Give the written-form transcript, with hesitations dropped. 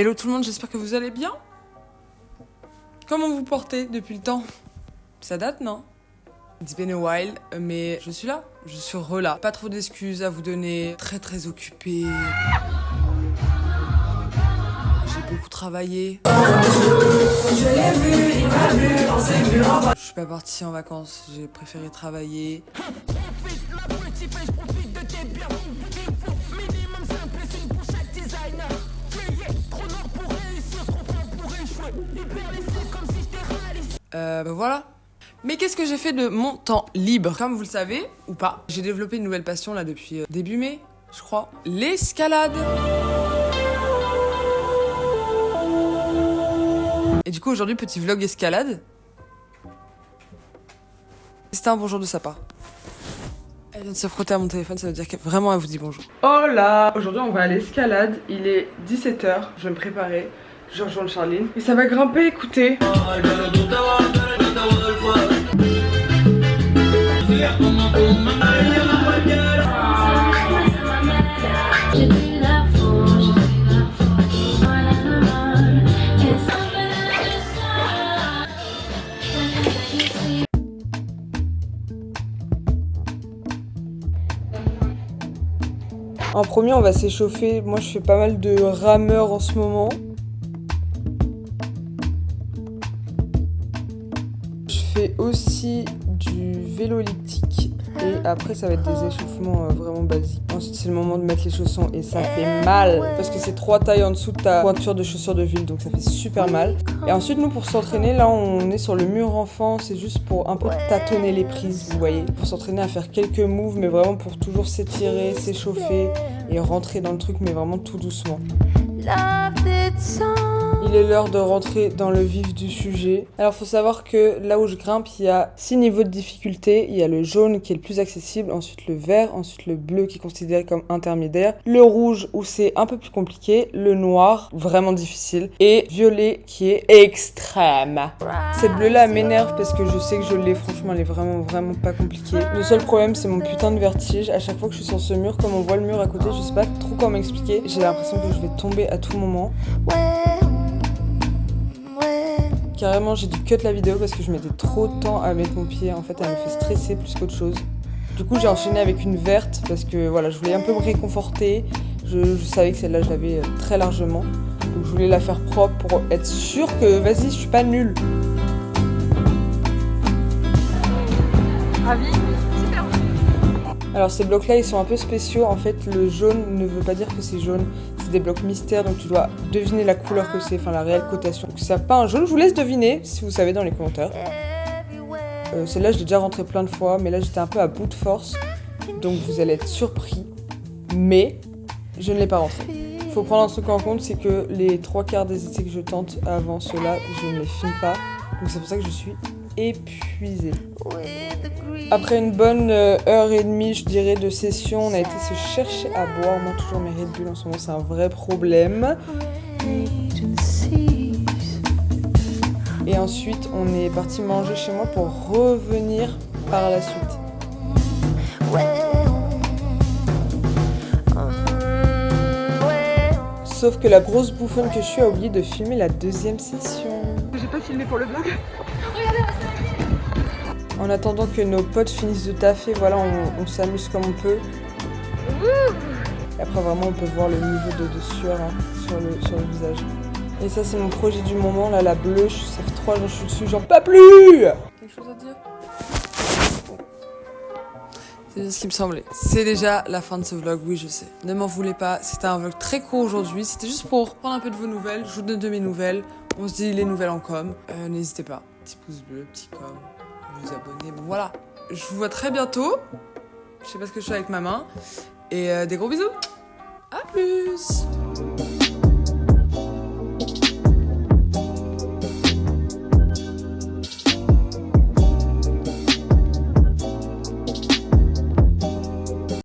Hello tout le monde, j'espère que vous allez bien. Comment vous portez depuis le temps? Ça date, non? It's been a while, mais je suis là, je suis là. Pas trop d'excuses à vous donner, très occupée. J'ai beaucoup travaillé. Je suis pas partie en vacances, j'ai préféré travailler. Voilà. Mais qu'est-ce que j'ai fait de mon temps libre? Comme vous le savez, ou pas, j'ai développé une nouvelle passion là depuis début mai, je crois. L'escalade. Et du coup aujourd'hui, petit vlog escalade. C'était un bonjour de sa part. Elle vient de se frotter à mon téléphone, ça veut dire que vraiment elle vous dit bonjour. Oh là, aujourd'hui on va à l'escalade, il est 17h, je vais me préparer. Je rejoins Charline. Et ça va grimper, écoutez. En premier, on va s'échauffer. Moi, je fais pas mal de rameur en ce moment. Je fais aussi du vélo elliptique et après ça va être des échauffements vraiment basiques. Ensuite c'est le moment de mettre les chaussons et ça fait mal parce que c'est 3 tailles en dessous de ta pointure de chaussures de ville, donc ça fait super mal. Et ensuite nous pour s'entraîner, là on est sur le mur enfant, c'est juste pour un peu tâtonner les prises, vous voyez. Pour s'entraîner à faire quelques moves mais vraiment pour toujours s'étirer, s'échauffer et rentrer dans le truc mais vraiment tout doucement. Il est l'heure de rentrer dans le vif du sujet. Alors faut savoir que là où je grimpe, il y a 6 niveaux de difficulté. Il y a le jaune qui est le plus accessible, ensuite le vert, ensuite le bleu qui est considéré comme intermédiaire, le rouge où c'est un peu plus compliqué, le noir vraiment difficile et violet qui est extrême. Cette bleue là m'énerve parce que je sais que je l'ai, franchement elle est vraiment pas compliquée. Le seul problème c'est mon putain de vertige. À chaque fois que je suis sur ce mur, comme on voit le mur à côté, je sais pas trop comment m'expliquer. J'ai l'impression que je vais tomber à tout moment. Carrément j'ai dû cut la vidéo parce que je mettais trop de temps à mettre mon pied, en fait elle me fait stresser plus qu'autre chose. Du coup j'ai enchaîné avec une verte parce que voilà, je voulais un peu me réconforter. Je savais que celle-là je l'avais très largement. Donc je voulais la faire propre pour être sûre que vas-y je suis pas nulle. Ravi, super. Alors ces blocs là ils sont un peu spéciaux, en fait le jaune ne veut pas dire que c'est jaune, c'est des blocs mystères donc tu dois deviner la couleur que c'est, enfin la réelle cotation. Donc si c'est pas un jaune, je vous laisse deviner si vous savez dans les commentaires. Celle-là je l'ai déjà rentrée plein de fois mais là j'étais un peu à bout de force donc vous allez être surpris, mais je ne l'ai pas rentrée. Faut prendre un truc en compte, c'est que les 3/4 des essais que je tente avant ceux-là, je ne les filme pas, donc c'est pour ça que je suis épuisée. Après une bonne heure et demie, je dirais, de session, on a été se chercher à boire. Moi, toujours mes Red Bull en ce moment, c'est un vrai problème. Et ensuite, on est parti manger chez moi pour revenir par la suite. Sauf que la grosse bouffonne que je suis a oublié de filmer la deuxième session. J'ai pas filmé pour le vlog. En attendant que nos potes finissent de taffer, voilà, on s'amuse comme on peut. Et après, vraiment, on peut voir le niveau de sueur hein, sur le visage. Et ça, c'est mon projet du moment, là, la bleue. Ça fait 3 jours que je suis dessus, j'en peux plus. Quelque chose à dire? C'est bien ce qui me semblait. C'est déjà la fin de ce vlog, oui, je sais. Ne m'en voulez pas, c'était un vlog très court aujourd'hui. C'était juste pour prendre un peu de vos nouvelles. Je vous donne de mes nouvelles. On se dit les nouvelles en com. N'hésitez pas. Petit pouce bleu, petit com. Vous abonner, bon voilà. Je vous vois très bientôt. Je sais pas ce que je fais avec ma main. Et des gros bisous. À plus.